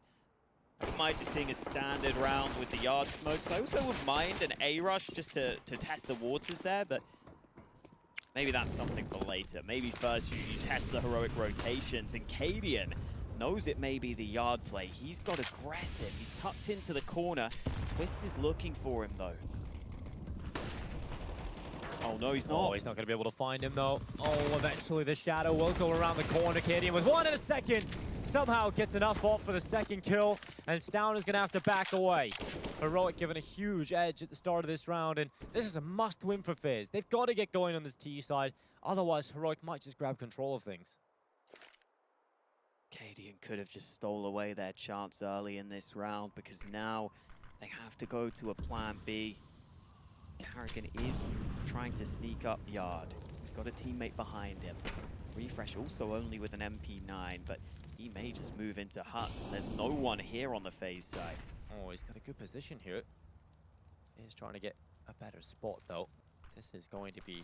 I wouldn't mind just seeing a standard round with the yard smokes. I also wouldn't mind an A-rush just to test the waters there, but maybe that's something for later. Maybe first you test the heroic rotations, and Kadian knows it may be the yard play. He's got aggressive. He's tucked into the corner. Twist is looking for him, though. Oh, no, he's not. Oh, he's not going to be able to find him, though. Oh, eventually the shadow will go around the corner. Kadian with 1 in a second. Somehow gets enough off for the second kill, and Stown is going to have to back away. Heroic given a huge edge at the start of this round, and this is a must-win for FaZe. They've got to get going on this T side, otherwise Heroic might just grab control of things. Kadian could have just stole away their chance early in this round, because now they have to go to a plan B. Carrigan is trying to sneak up yard. He's got a teammate behind him. Refresh also only with an MP9, but he may just move into hut. There's no one here on the FaZe side. Oh, he's got a good position here. He's trying to get a better spot, though. This is going to be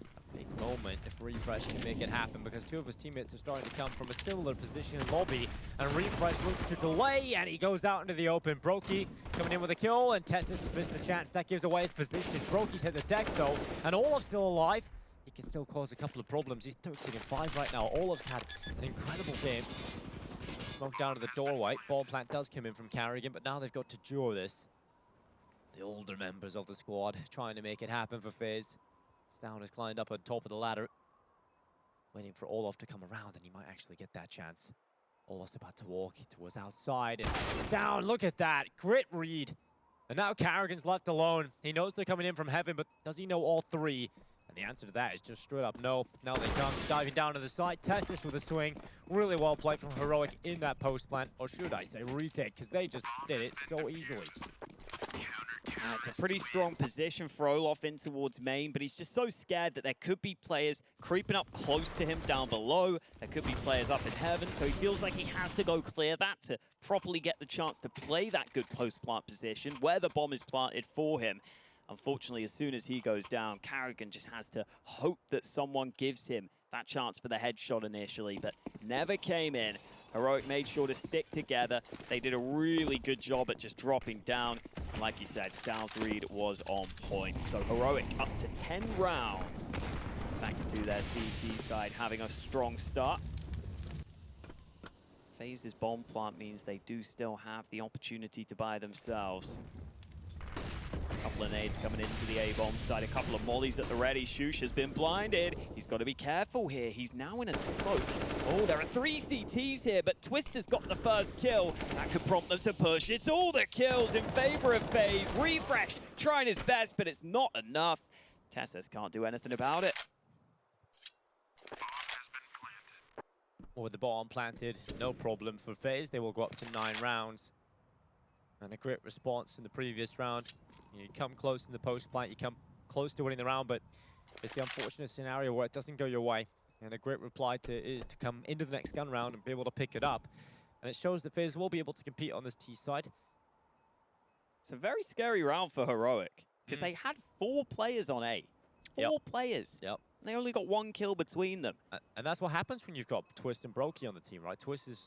a big moment if Refresh can make it happen, because 2 of his teammates are starting to come from a similar position in lobby, and Refresh looks to delay, and he goes out into the open. Brokey coming in with a kill, and Tessus has missed the chance. That gives away his position. Brokey's hit the deck, though, and Olaf's still alive. He can still cause a couple of problems. He's 13-5 right now. Olaf's had an incredible game. Smoke down to the doorway. Bomb plant does come in from Carrigan, but now they've got to duo this. The older members of the squad trying to make it happen for FaZe. Stown has climbed up on top of the ladder, waiting for Olaf to come around, and he might actually get that chance. Olaf's about to walk towards outside, and Stown, look at that. Grit read. And now Carrigan's left alone. He knows they're coming in from heaven, but does he know all 3? And the answer to that is just straight up no. Now they come diving down to the side. Tessus with a swing. Really well played from Heroic in that post plant. Or should I say retake, because they just did it so easily. It's a pretty strong position for Olaf in towards main, but he's just so scared that there could be players creeping up close to him down below. There could be players up in heaven, so he feels like he has to go clear that to properly get the chance to play that good post-plant position where the bomb is planted for him. Unfortunately, as soon as he goes down, Carrigan just has to hope that someone gives him that chance for the headshot initially, but never came in. Heroic made sure to stick together. They did a really good job at just dropping down. And like you said, Styles' read was on point. So Heroic up to 10 rounds. Thanks to their CT side having a strong start. Faze's bomb plant means they do still have the opportunity to buy themselves. A couple of nades coming into the A-bomb side, a couple of mollies at the ready. Shush has been blinded. He's got to be careful here. He's now in a smoke. Oh, there are 3 CTs here, but Twister's got the first kill. That could prompt them to push. It's all the kills in favor of Faze. Refresh trying his best, but it's not enough. Tessus can't do anything about it. With the bomb planted, no problem for Faze. They will go up to 9 rounds. And a great response in the previous round. You come close in the post plant, you come close to winning the round, but it's the unfortunate scenario where it doesn't go your way. And a great reply is to come into the next gun round and be able to pick it up. And it shows that Faze will be able to compete on this T side. It's a very scary round for Heroic, because they had 4 players on A. 4 players. Yep. They only got 1 kill between them. And that's what happens when you've got Twist and Brokey on the team, right? Twist is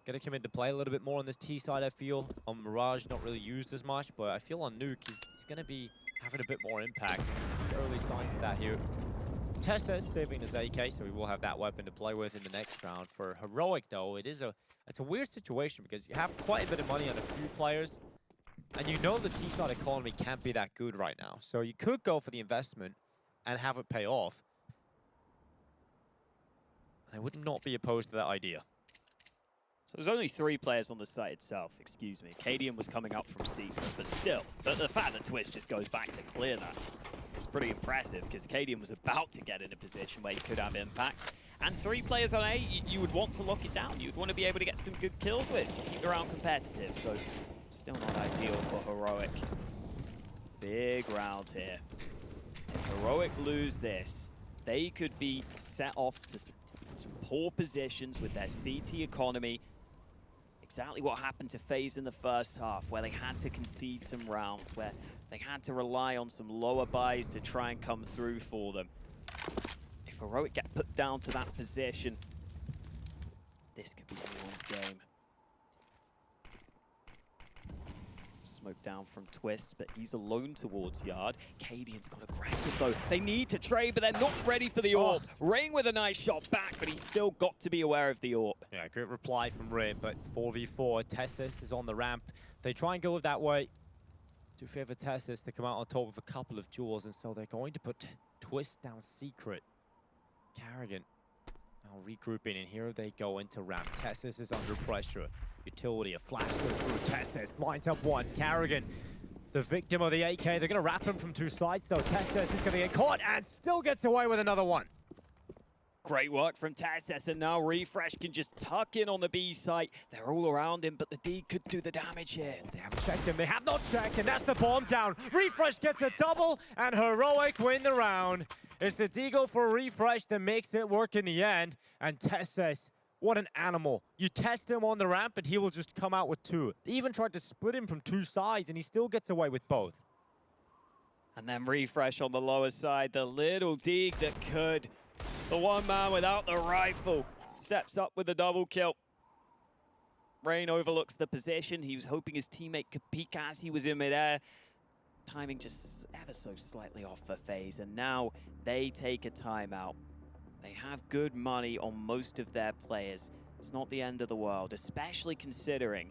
going to come into play a little bit more on this T side, I feel. On Mirage, not really used as much, but I feel on Nuke, he's going to be having a bit more impact. Early signs of that here. Testa is saving his AK, so we will have that weapon to play with in the next round. For Heroic, though, it's a weird situation because you have quite a bit of money on a few players, and you know the T side economy can't be that good right now. So you could go for the investment and have it pay off. I would not be opposed to that idea. So there's only 3 players on the site itself, excuse me. Cadian was coming up from Secret, but still, the fact that Twist just goes back to clear that is pretty impressive, because Cadian was about to get in a position where he could have impact. And 3 players on A, you would want to lock it down. You'd want to be able to get some good kills with, keep the round competitive, so still not ideal for Heroic. Big round here. If Heroic lose this, they could be set off to some poor positions with their CT economy. Exactly what happened to Faze in the first half, where they had to concede some rounds, where they had to rely on some lower buys to try and come through for them. If Heroic get put down to that position, this could be anyone's game. Smoke down from Twist, but he's alone towards Yard. Cadian's got aggressive though. They need to trade, but they're not ready for the AWP. Rain with a nice shot back, but he's still got to be aware of the AWP. Yeah, great reply from Rain, but 4v4, Testis is on the ramp. They try and go that way to favor Testis to come out on top of a couple of jewels, and so they're going to put Twist down Secret. Carrigan now regrouping, and here they go into ramp. Testis is under pressure. Utility, a flash goes through. Testis lines up one. Carrigan, the victim of the AK. They're going to wrap him from 2 sides, though. Testis is going to get caught and still gets away with another one. Great work from Testis, and now Refresh can just tuck in on the B site. They're all around him, but the D could do the damage here. They haven't checked him. They have not checked, and that's the bomb down. Refresh gets a double, and Heroic win the round. It's the Deagle for Refresh that makes it work in the end, and Testis, what an animal. You test him on the ramp, and he will just come out with 2. They even tried to split him from 2 sides, and he still gets away with both. And then Refresh on the lower side, the little dig that could. The one man without the rifle steps up with the double kill. Rain overlooks the position. He was hoping his teammate could peek as he was in midair. Timing just ever so slightly off for Faze, and now they take a timeout. They have good money on most of their players. It's not the end of the world, especially considering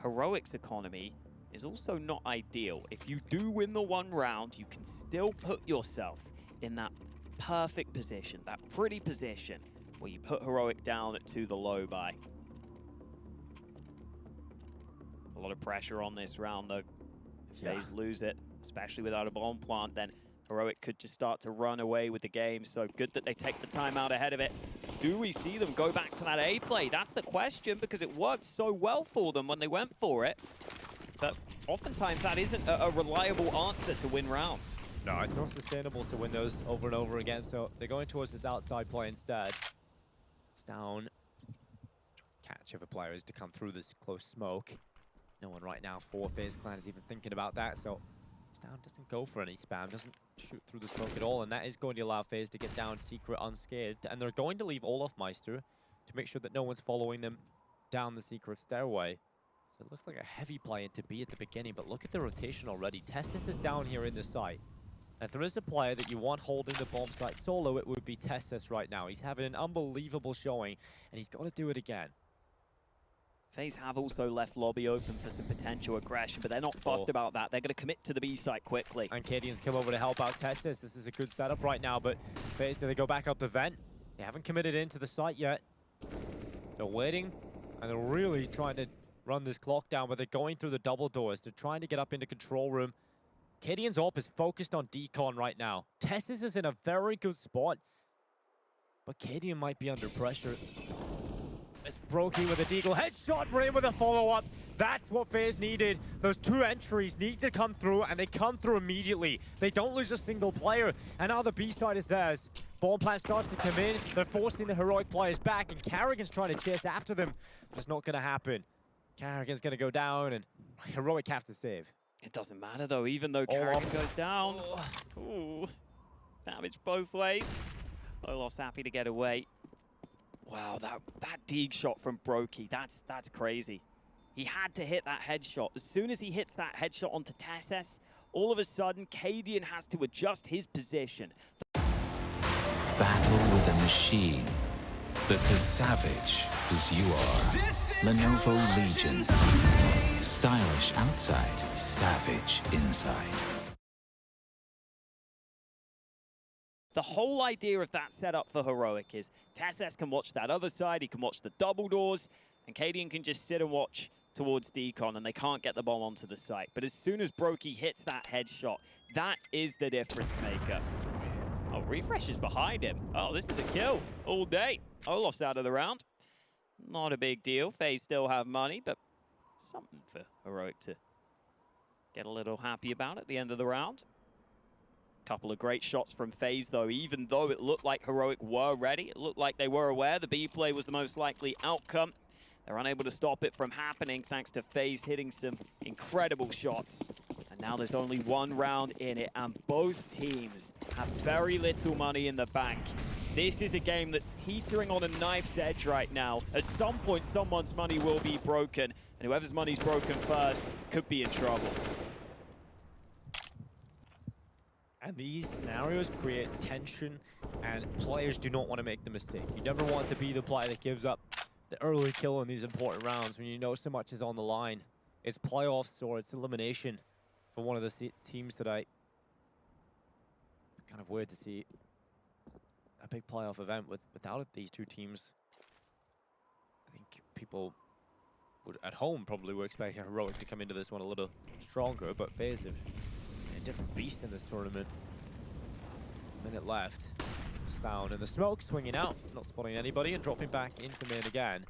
Heroic's economy is also not ideal. If you do win the 1 round, you can still put yourself in that perfect position, that pretty position, where you put Heroic down to the low buy. A lot of pressure on this round, though. If Faze lose it, especially without a bomb plant, then Heroic could just start to run away with the game. So good that they take the time out ahead of it. Do we see them go back to that A play? That's the question, because it worked so well for them when they went for it. but oftentimes that isn't a reliable answer to win rounds. No, it's not sustainable to win those over and over again, so they're going towards this outside play instead. It's down. Catch if a player is to come through this close smoke. No one right now for Faze Clan is even thinking about that, so Down doesn't go for any spam, doesn't shoot through the smoke at all, and that is going to allow Faze to get down secret unscathed, and they're going to leave Olaf Meister to make sure that no one's following them down the secret stairway. So it looks like a heavy play into B at the beginning, but look at the rotation already. Testis is down here in the site. If there is a player that you want holding the bomb site solo, it would be Testis right now. He's having an unbelievable showing, and he's got to do it again. FaZe have also left lobby open for some potential aggression, but they're not fussed about that. They're going to commit to the B site quickly. And Cadian's come over to help out Testis. This is a good setup right now, but FaZe, do they go back up the vent? They haven't committed into the site yet. They're waiting, and they're really trying to run this clock down, but they're going through the double doors. They're trying to get up into control room. Cadian's op is focused on Decon right now. Testis is in a very good spot, but Cadian might be under pressure. It's Brokey with a deagle headshot, Ray with a follow-up. That's what FaZe needed. Those two entries need to come through, and they come through immediately. They don't lose a single player, and now the B side is theirs. Bomb plant starts to come in. They're forcing the heroic players back, and Carrigan's trying to chase after them. It's not going to happen. Carrigan's going to go down, and heroic have to save. It doesn't matter, though, even though Carrigan goes down. Ooh, damage both ways. Olof's happy to get away. Wow, that dig shot from Brokey, that's crazy. He had to hit that headshot. As soon as he hits that headshot onto Tessis, all of a sudden, Cadian has to adjust his position. Battle with a machine that's as savage as you are. Lenovo Legion. Stylish outside, savage inside. The whole idea of that setup for Heroic is Tessis can watch that other side, he can watch the double doors, and Cadian can just sit and watch towards Decon, and they can't get the bomb onto the site. But as soon as Brokey hits that headshot, that is the difference maker. Oh, Refresh is behind him. Oh, this is a kill all day. Olof's out of the round. Not a big deal. FaZe still have money, but something for Heroic to get a little happy about at the end of the round. Couple of great shots from FaZe, though. Even though it looked like Heroic were ready, it looked like they were aware the B play was the most likely outcome. They're unable to stop it from happening thanks to FaZe hitting some incredible shots. And now there's only one round in it, and both teams have very little money in the bank. This is a game that's teetering on a knife's edge right now. At some point, someone's money will be broken, and whoever's money's broken first could be in trouble. And these scenarios create tension, and players do not want to make the mistake. You never want to be the player that gives up the early kill in these important rounds when you know so much is on the line. It's playoffs or it's elimination for one of the teams today. Kind of weird to see a big playoff event without these two teams. I think people would, at home, probably were expecting Heroic to come into this one a little stronger, but FaZe have a different beast in this tournament. Minute left. It's down in the smoke, swinging out, not spotting anybody, and dropping back into mid again.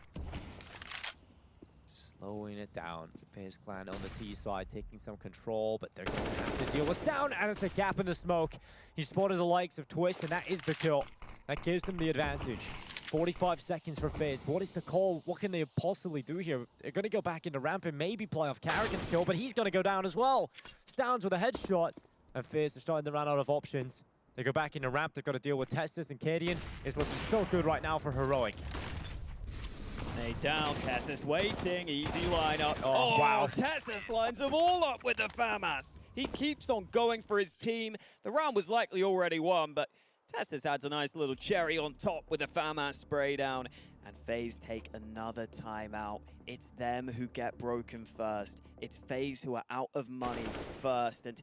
Slowing it down. FaZe Clan on the T side, taking some control, but they're going to have to deal with down, and it's a gap in the smoke. He spotted the likes of Twist, and that is the kill. That gives them the advantage. 45 seconds for FaZe. What is the call? What can they possibly do here? They're going to go back into ramp and maybe play off Carrigan's kill, but he's going to go down as well. Stowns with a headshot, and FaZe are starting to run out of options. They go back into ramp. They've got to deal with Testis, and Cadian is looking so good right now for Heroic. They down, Tessis waiting, easy lineup. Oh, wow. Tessis lines them all up with the FAMAS. He keeps on going for his team. The round was likely already won, but Testis adds a nice little cherry on top with the FAMAS spray down. And FaZe take another timeout. It's them who get broken first. It's FaZe who are out of money first. And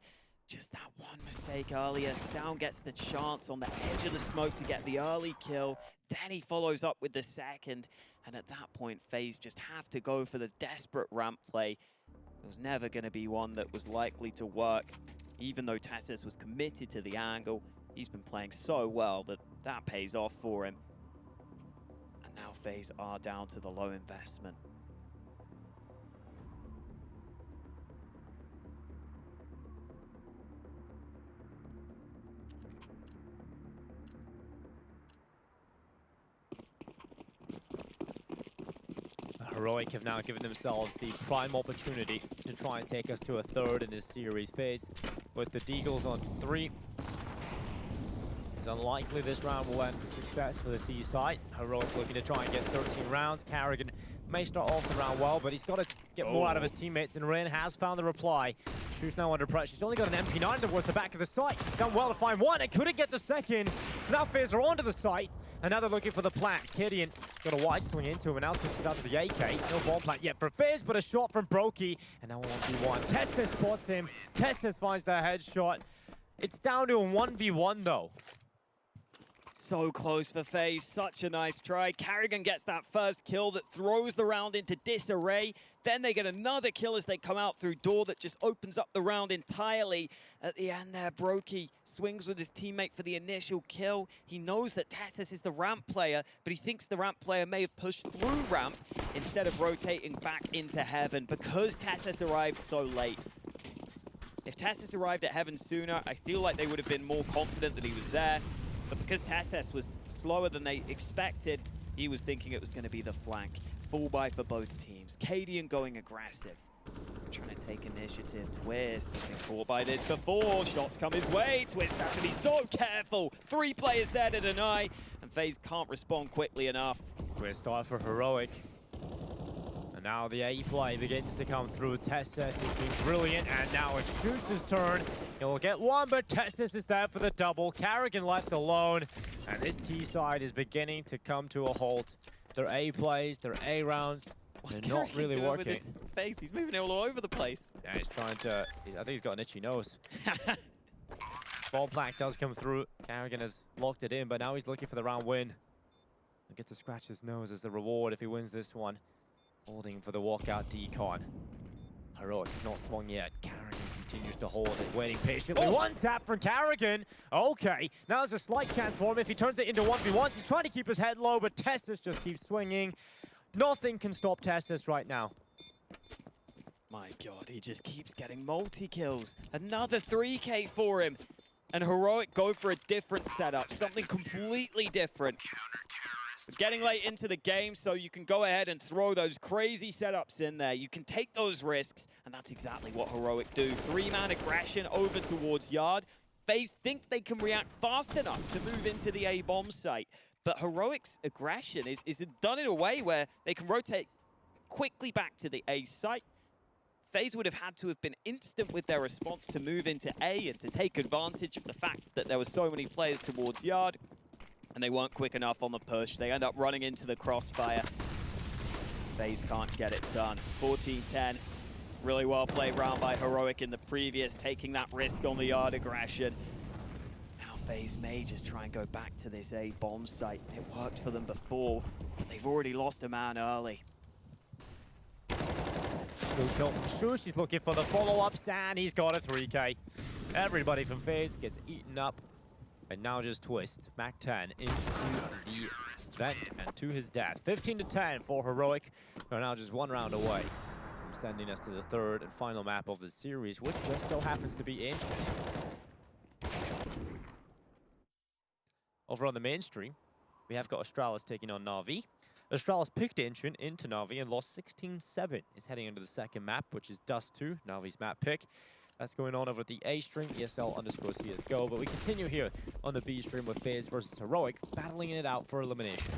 just that one mistake earlier, Down gets the chance on the edge of the smoke to get the early kill. Then he follows up with the second. And at that point, FaZe just have to go for the desperate ramp play. It was never going to be one that was likely to work. Even though Tessis was committed to the angle, he's been playing so well that that pays off for him. And now FaZe are down to the low investment. Heroic have now given themselves the prime opportunity to try and take us to a third in this series. Faze with the Deagles on 3. It's unlikely this round will end with success for the T side. Heroic looking to try and get 13 rounds. Carrigan may start off the round well, but he's got to get more out of his teammates, and Rin has found the reply. Shoes now under pressure. He's only got an MP9 towards the back of the site. He's done well to find one and couldn't get the second. So now Faze are onto the site, and now they're looking for the plant. Kidian got a wide swing into him, and now switches out to the AK. No bomb plant yet for Faze, but a shot from Brokey, and now 1v1. Testis spots him. Testis finds the headshot. It's down to a 1v1 though. So close for Faze, such a nice try. Carrigan gets that first kill that throws the round into disarray. Then they get another kill as they come out through door that just opens up the round entirely. At the end there, Brokey swings with his teammate for the initial kill. He knows that Testis is the ramp player, but he thinks the ramp player may have pushed through ramp instead of rotating back into heaven because Testis arrived so late. If Testis arrived at heaven sooner, I feel like they would have been more confident that he was there. But because Testis was slower than they expected, he was thinking it was going to be the flank. Full buy for both teams. Cadian going aggressive. Trying to take initiative. Twist getting caught by this before. Shots come his way. Twist has to be so careful. 3 players there to deny. And Faze can't respond quickly enough. Great start for Heroic. And now the A play begins to come through. Testis has been brilliant, and now it's Juice's turn. He'll get one, but Testis is there for the double. Carrigan left alone, and this T side is beginning to come to a halt. Their A plays, their A rounds, they're not really working. With his face? He's moving all over the place. Yeah, he's trying to, I think he's got an itchy nose. Ball plank does come through. Carrigan has locked it in, but now he's looking for the round win. He'll get to scratch his nose as the reward if he wins this one. Holding for the walkout decon. Heroic has not swung yet. Carrigan continues to hold it, waiting patiently. One tap from Carrigan. Okay, now there's a slight chance for him if he turns it into 1v1. He's trying to keep his head low, but Testis just keeps swinging. Nothing can stop Testis right now. My God, he just keeps getting multi-kills. Another 3K for him. And Heroic go for a different setup, something completely different. It's getting late into the game, so you can go ahead and throw those crazy setups in there. You can take those risks, and that's exactly what Heroic do. 3-man aggression over towards Yard. Faze think they can react fast enough to move into the A-bomb site, but Heroic's aggression is done in a way where they can rotate quickly back to the A site. Faze would have had to have been instant with their response to move into A and to take advantage of the fact that there were so many players towards Yard. And they weren't quick enough on the push. They end up running into the crossfire. Faze can't get it done. 14-10. Really well played round by Heroic in the previous, taking that risk on the Yard aggression. Now Faze may just try and go back to this A bomb site. It worked for them before, but they've already lost a man early. Good kill from Shush. He's looking for the follow-ups, and he's got a 3K. Everybody from Faze gets eaten up. And now just Twist. Mac 10 into the vent and to his death. 15-10 for Heroic. They're now just 1 round away from sending us to the 3rd and final map of the series, which just so happens to be Ancient. Over on the mainstream, we have got Astralis taking on Na'Vi. Astralis picked Ancient into Na'Vi and lost 16-7. Is heading into the 2nd map, which is Dust 2, Na'Vi's map pick. That's going on over at the A stream, ESL_CSGO. But we continue here on the B stream with Faze versus Heroic, battling it out for elimination.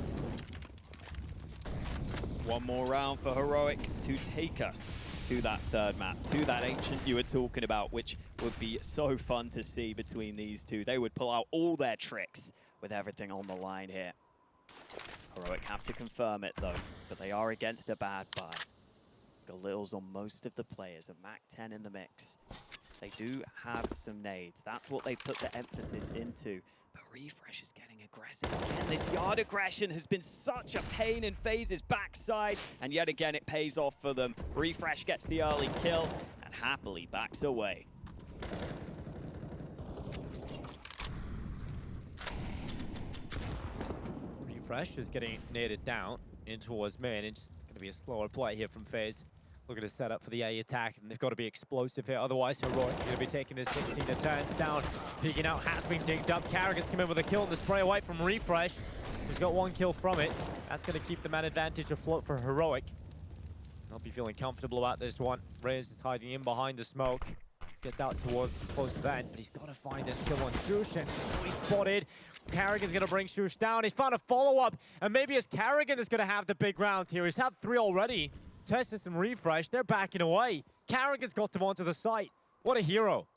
One more round for Heroic to take us to that 3rd map, to that Ancient you were talking about, which would be so fun to see between these two. They would pull out all their tricks with everything on the line here. Heroic have to confirm it though, but they are against a bad buy. Galil's on most of the players, a Mac 10 in the mix. They do have some nades. That's what they put the emphasis into. But Refresh is getting aggressive again. This Yard aggression has been such a pain in Faze's backside, and yet again it pays off for them. Refresh gets the early kill and happily backs away. Refresh is getting naded down in towards main. It's going to be a slower play here from Faze. Look at his setup for the A attack, and they've got to be explosive here. Otherwise, Heroic is going to be taking this 16-10. It's down. Peeking out has been digged up. Carrigan's come in with a kill and the spray away from Refresh. He's got 1 kill from it. That's going to keep the man advantage afloat for Heroic. I'll be feeling comfortable about this one. Reyes is hiding in behind the smoke. Gets out towards the close vent, but he's got to find this kill on Shush, and he's spotted. Carrigan's going to bring Shush down. He's found a follow-up, and maybe it's Carrigan that's going to have the big round here. He's had 3 already. Tested some refresh. They're backing away. Carrigan's got them onto the site. What a hero.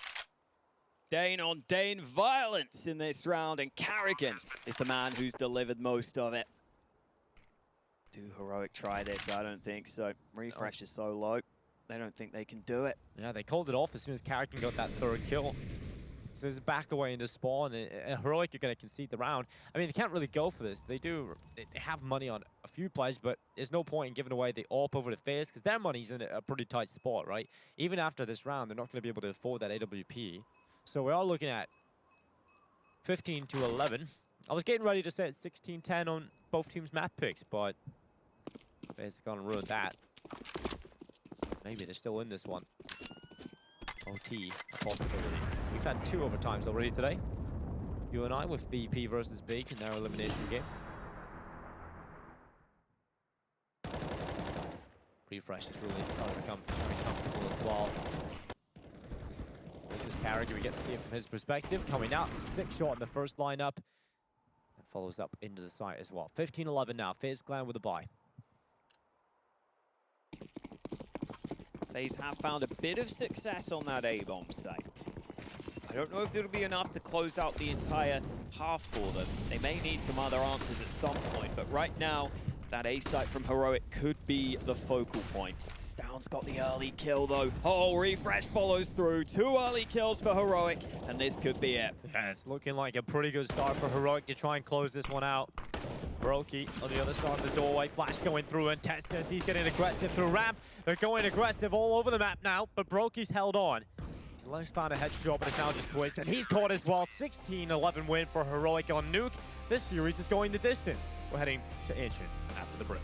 Dane on Dane violence in this round, and Carrigan is the man who's delivered most of it. Do Heroic try this? I don't think so. Refresh is so low. They don't think they can do it. Yeah, they called it off as soon as Carrigan got that 3rd kill. So there's a back away into spawn, and Heroic are going to concede the round. I mean, they can't really go for this. They have money on a few plays, but there's no point in giving away the AWP over to Faze, because their money's in a pretty tight spot, right? Even after this round, they're not going to be able to afford that AWP. So we are looking at 15 to 11. I was getting ready to say it's 16-10 on both teams' map picks, but Faze are going to ruin that. Maybe they're still in this one. OT, a possibility. We've had 2 overtimes already today. You and I with VP versus Beak in their elimination game. Refresh is really starting to become very comfortable as well. This is Carrigan, we get to see it from his perspective. Coming out, 6 shot in the first lineup. And follows up into the site as well. 15-11 now, Faze Clan with a bye. Faze have found a bit of success on that A-bomb site. I don't know if it'll be enough to close out the entire half for them. They may need some other answers at some point, but right now, that A site from Heroic could be the focal point. Stound's got the early kill though. Oh, Refresh follows through. 2 early kills for Heroic, and this could be it. Yeah, it's looking like a pretty good start for Heroic to try and close this one out. Brokey on the other side of the doorway, Flash going through, and Testis, he's getting aggressive through ramp. They're going aggressive all over the map now, but Brokey's held on. Lens found a headshot, but it's now just Twist, and he's caught as well. 16-11 win for Heroic on Nuke. This series is going the distance. We're heading to Ancient after the break.